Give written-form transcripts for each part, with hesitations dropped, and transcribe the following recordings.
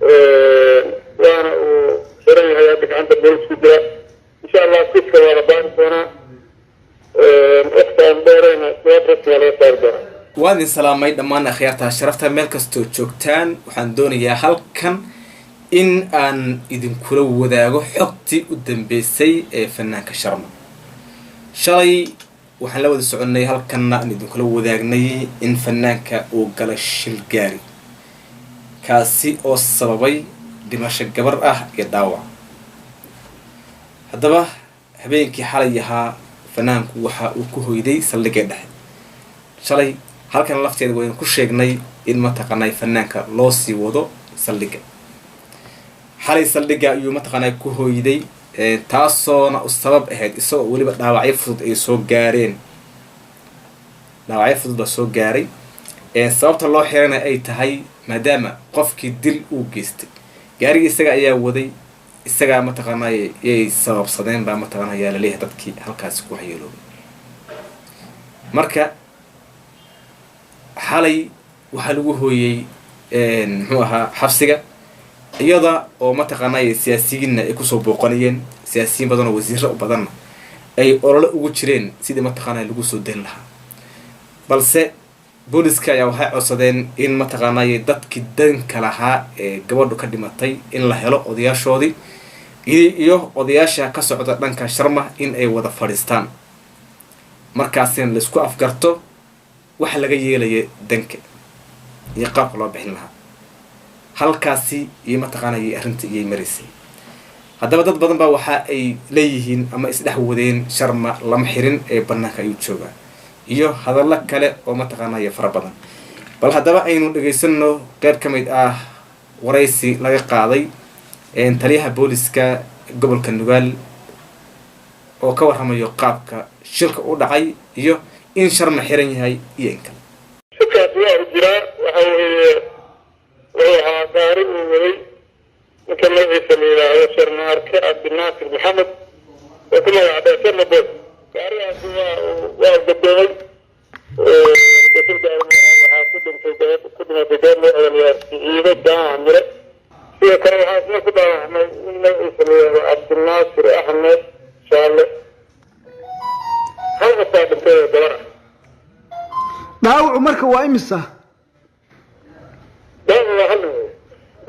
وانا وشرعي هياتك عند البوليس كده ان شاء الله كيف ولا بان هنا اختار دورنا سيادتك ولا تقدر وادي سلامي دمان أخيارتها شرفتها ملكستو جوكتان وحان دونيا halkan in aan idin kula wadaago xogtii u dambeysay ee fanaanka Sharma shalay waxaan la wada soconay halkan aan idin kula wadaagnay in fanaanka uu galay shil gaari kaasi oo sababay dhimasho gabar ah iyo dhaawac haddaba habeenkii xalay ahaa fanaanku waxa uu ku hoyday saldhigga dhexe shalay halkan lafteeda waan ku sheegnay in ma taqaanay fanaanka loo sii wado saldhigga xalay saldhigga ayuu ma taqaanay ku hoyday taasoo u sabab ahayd isagoo waliba dhaawacyo fudud ay soo gaareen dhaawacyo fudud baa soo gaaray sababta loo xirana ay tahay maadaama qofkii dil uu geystay gaariga isaga ayaa waday isaga ma taqaanay ay sababsadeen baa ma taqaanay la leeyahay dadkii halkaas ku waxyeeloobay marka xalay waxa lagu hooyay muxuu ahaa xabsiga iyada oo ma taqaanay siyaasiyiin ay ku soo booqanayeen siyaasiyiin badan oo wasiiro badan ay olole ugu jireen sidii ma taqaanay lagu soo deyn lahaa balse booliska ayaa waxay codsadeen in ma taqaanay dadkii danka lahaa ee gabadhu ka dhimatay in la helo odayaashoodii iyo odayaasha ka socda dhanka Sharma in ay wada fadhiistaan markaasina la isku afgarto waxa laga yeelay danka iyo qaab loo bixin lahaa halkaasi iyo ma taqaanay arinta iyo marisay haddaba dad badan baa waxa ay leeyihiin ama isdhex wadeen Sharma lama xirin ee banaanka ayuu joogaa iyo hadallo kale oo ma taqaanay fara badan bal haddaba aynu dhageysano qeyb ka mid ah waraysi laga qaaday taliyaha booliska gobolka Nugaal oo ka warramayo qaabka shilka u dhacay iyo in Sharma xiran yahay iyo in kale shirkaas waa jiraa waxa gaari uu waday ninka magaciisa la yidhaahdo Sharma Arke Abdinaasir Maxamed oo ku magacaabay Sharma Boy gaarigaas waa gadoomay waxaa ku dhintay ciido daamire sidoo kale waxaa isna ku dhaawacmay in magaciisa la yidhaahdo Abdinaasir Axmed Shaale hal qofaa dhintay gabar ah dhaawacu marka waa imisa dhaawacu waa hal nin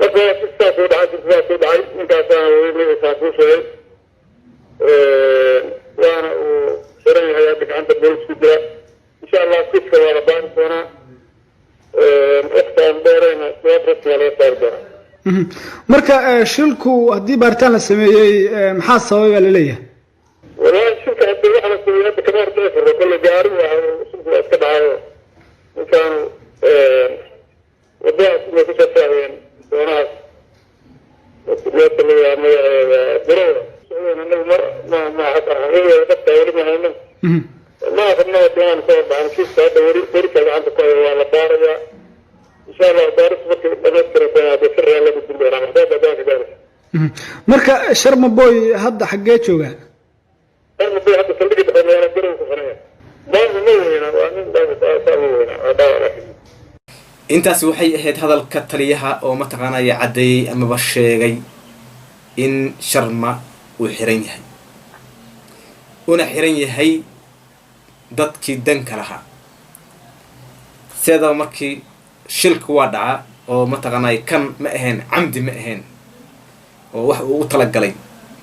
marka sidaas u dhacay ninkaasaan magaciisa ku sheegay waana uu xiran yahay hadda gacanta booliis ku jira insha allah kiiska waa la baari doonaa ikhtaan dheerayna siyaasadka waa laga saari doonaa marka shilku haddii baaritaan la sameeyey maxaa sababay baa laleeyahay والله شوف هذا الواحد يسوي هذا كمان دافر كل جاري وشوف كده إن كانوا وضعت ما فيش أساوين وناس اللي يعني ضرورة سوينا إنه ما حصل هي بس تورينا هنا ما أخذنا بيان صوب عن كيف توري كذا عندك ولا بارجة إن شاء الله دارس بس بنذكر بسر الله بالدنيا رح هذا دارس marka Sharma Boy hadda xagee jooga أنا في هذا الصندوق اللي أنا أقوله كفرية ما نوينا وأنا داونا intaas waxay ahayd hadalka taliyaha oo ma taqaanay cadeey ama ba sheegay in Sharma uu xiran yahay una xiran yahay dadkii danka lahaa sida markii shilku waa dhaca oo ma taqaanay kan ma ahayn camdi ma ahayn oo wax uu tala galay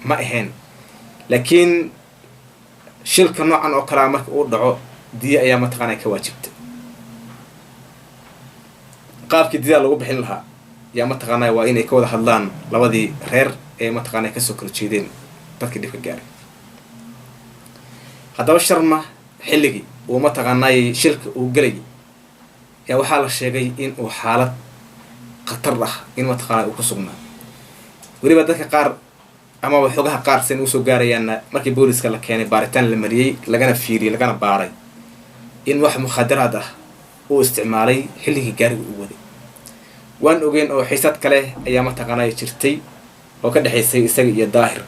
ma ahayn laakiin shilka noocan oo kala marka uu dhaco diya ayaa ma taqaanay ka waajibtay qaabkii diya lagu bixin lahaa yaa ma taqaanay waa inay ka wada hadlaan labadii reer ee ma taqaanay ka soo kala jeedeen dadkii dhibka gaaray haddaba Sharma xilligii uu ma taqaanay shilka uu galay yaa waxaa la sheegay in uu xaalad khatar ah in ma taqaanay uu ku sugnaa waliba dadka qaar ama waxoogaha qaar seen u soo gaarayaan markii booliska la keenay baaritaan la mariyay lagana fiiriyay lagana baaray in wax mukhadaraad ah uu isticmaalay xilligii gaariga uu waday waan ogeyn oo xiisad kale ayaa ma taqaanay jirtay oo ka dhaxaysay isaga iyo Daahir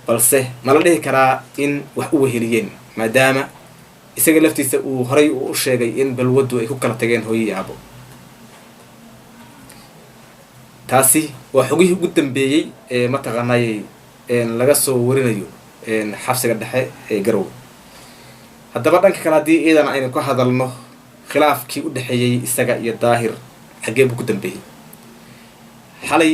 balse ma la dhihi karaa in wax u weheliyeen maadaama isaga laftiisa uu horay u sheegay in balwadu ay ku kala tageen hooyo iyo aabo taasi waa xogihii ugu dambeeyey ee mataqaanay laga soo warinayo xabsiga dhexe ee Garowe. haddaba dhanka kale haddii iidan aynu ka hadalno khilaafkii u dhexeeyey isaga iyo Daahir xagee buu ku dambeeyey. xalay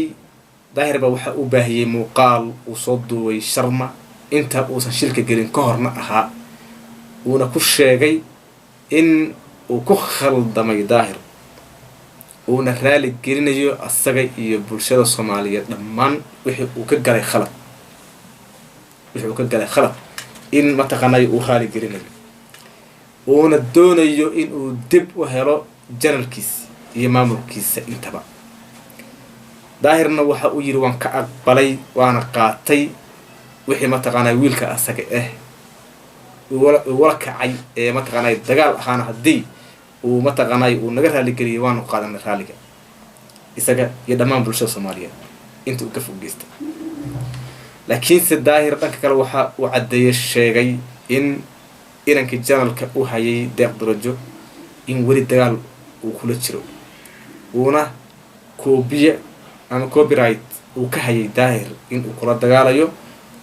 Daahir baa waxa uu baahiyey muuqaal uu soo duubay Sharma inta uusan shilka gelin ka horna ahaa, uuna ku sheegay in uu ku khaldamay Daahir, uuna raali gelinayo asaga iyo bulshada Soomaaliyeed dhammaan wixii uu ka galay khalad in mataqaanay uu raali gelinayo, uuna doonayo in uu dib u helo janalkiisa iyo maamulkiisa intaba. Daahirna waxa uu yiri waan ka aqbalay waana qaatay wixii mataqaanay wiilka asaga wala kacay ee mataqaanay dagaal ahaan hadii uu mataqaanay uu naga raali geliyay waanu qaadanay raaliga isaga iyo dhammaan bulshada Soomaaliyeed inta uu ka fogeystay. laakiin si Daahir dhanka kale waxa uu cadeeyay sheegay in inankii janalka uu hayay Deeq Darajo in wali dagaal uu kula jiro, uuna copyright uu ka hayay Daahir in uu kula dagaalayo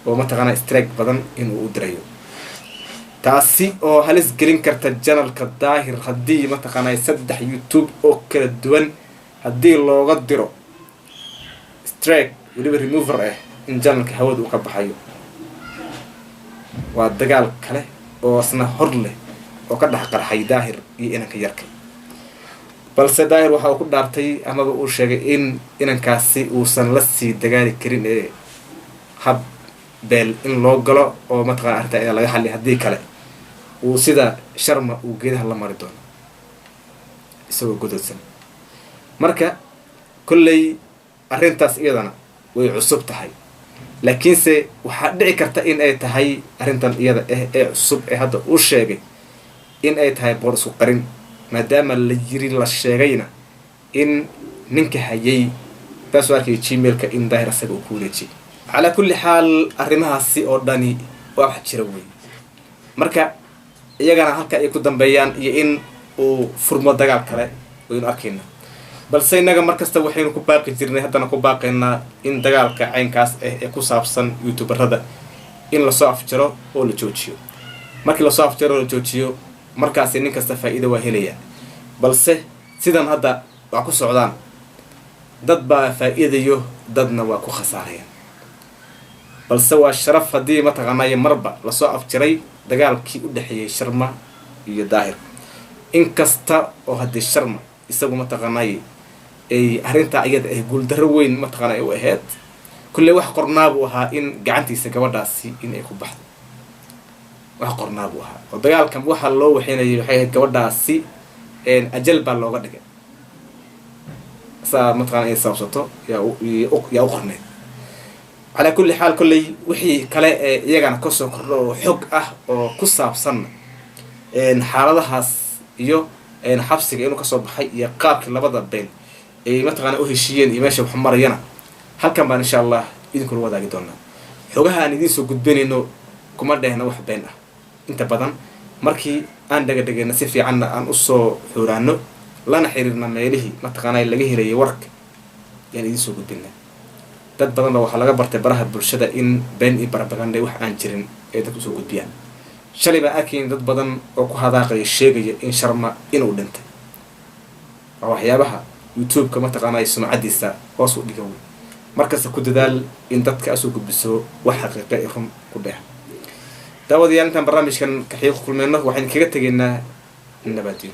oo mataqaanay strike badan in uu dirayo, taasi oo halis gelin karta janalka Daahir hadii mataqaanay 3 YouTube oo kala duwan hadii looga diro strike waliba remover in janalka hawada uu ka baxayo. waa dagaal kale oo asna hor leh oo ka dhax qarxay Daahir iyo inanka yarka. balse Daahir waxa uu ku dhaartay amaba uu sheegay in inankaasi uusan la sii dagaali karin ee hab beel in loo galo oo mataqaanay arrinta laga xalli hadii kale uu sida Sharma uu geedaha la mari doono isagoo gododsan. marka kullay arrintaas iyadana way cusub tahay, laakiinse waxa dhici karta in ay tahay arrintan iyada ee cusub ee hadda uu sheegay in ay tahay boor isku qarin, maadaama la yiri la sheegayna in ninka hayay passwordka Gmail-ka in Daahir asaga uu ku wareejiyay. على كل حال arrimahaasi oo dhani waa wax jira weey. marka iyagana halka ay ku dambeeyaan iyo in uu furmo dagaal kale waynu arkayna, balse inaga markasta waxaynu ku baaqi jirnay haddana ku baaqaynaa in dagaalka caynkaas ee ku saabsan youtuberada in la soo afjaro oo la joojiyo. markii la soo afjaro oo la joojiyo markaas nin kasta faa'iido waa helaya, balse sidan hadda wax ku socdaan dad baa faa'iidayo dadna waa ku khasaarayaan. balse waa sharaf hadii mataqaanay marba la soo afjiray dagaalkii u dhaxeeyay Sharma iyo Daahir, in kasta oo hadii Sharma isagu mataqaanay ay arrinta ayada guul darro weyn mataqaanay u ahayd, kulli wax qornaab u ahaa in gacantiisa gabadhaasi in ay ku baxdo. wax qornaab u ahaa oo dagaalkan waxa loo waxeenayay waxay ahayd gabadhaasi ajal baa looga dhigay saa mataqaanay sababto yaa u qornay. على كل حال كلي وحي كلا يجانا كسر كرو حق أو كسابسن إن حالها يو إن حبسك إنه كسر بحي يقابك لبضة بين مثلا أهشين يمشي بحمر ينا هل كان إن شاء الله إذن كل وضع جدولنا حقها ندين سو قد بين إنه كمرة هنا واحد بيننا أنت بدن مركي أن دقة نسيفي عنا أن أصو حورانو لا نحيرنا ما يليه مثلا يلاقيه ري ورك يعني إذن سو قد بيننا dad badan waxa laga bartay baraha bulshada in been iyo propaganda wax aan jirin ay dadku soo gudbiyaan. shalay baa arkeen dad badan oo ku hadaaqay sheegaya in Sharma inuu dhintay. waxyaabaha YouTube-ka mataqaanay sumcadiisa hoos u dhigay. markaas ku dadaal in dadka soo gudbiso wax xaqiiqo ah ku dhex. daawadayaal intaan barnaamijkan ka xiiq kulmayno waxaan kaga tageynaa nabadgelyo.